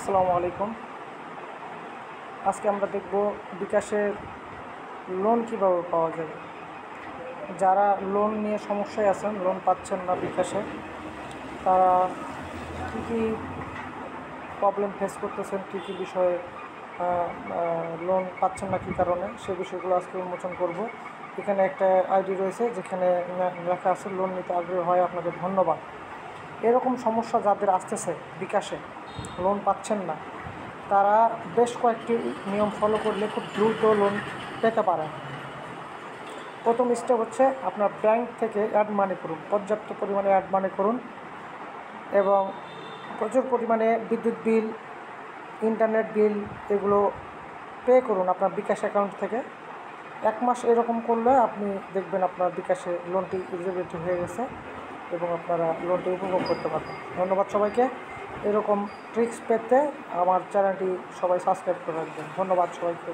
আসসালামু আলাইকুম। আজকে আমরা দেখব বিকাশের লোন কিভাবে পাওয়া যাবে। যারা লোন নিয়ে সমস্যায় আছেন, লোন পাচ্ছেন না বিকাশে, তারা কী কী প্রবলেম ফেস করতেছেন, কী কী বিষয়ে লোন পাচ্ছেন না কী কারণে, সেই বিষয়গুলো আজকে উন্মোচন করব। এখানে একটা আইডি রয়েছে যেখানে লেখা আছে লোন নিতে আগ্রহী হয় আপনাদের ধন্যবাদ। এরকম সমস্যা যাদের আসতেছে বিকাশে, লোন পাচ্ছেন না, তারা বেশ কয়েকটি নিয়ম ফলো করলে খুব দ্রুত লোন পেতে পারেন। প্রথম স্টেপ হচ্ছে আপনার ব্যাংক থেকে অ্যাড মানি করুন, পর্যাপ্ত পরিমাণে অ্যাড মানি করুন এবং প্রচুর পরিমাণে বিদ্যুৎ বিল, ইন্টারনেট বিল এগুলো পে করুন আপনার বিকাশ অ্যাকাউন্ট থেকে। 1 মাস এরকম করলে আপনি দেখবেন আপনার বিকাশে লোনটি এলিজিবিলিটি হয়ে গেছে এবং আপনারা লোনটি উপভোগ করতে পারবেন। ধন্যবাদ সবাইকে। এরকম ট্রিক্স পেতে আমার চ্যানেলটি সবাই সাবস্ক্রাইব করে রাখবেন। ধন্যবাদ সবাইকে।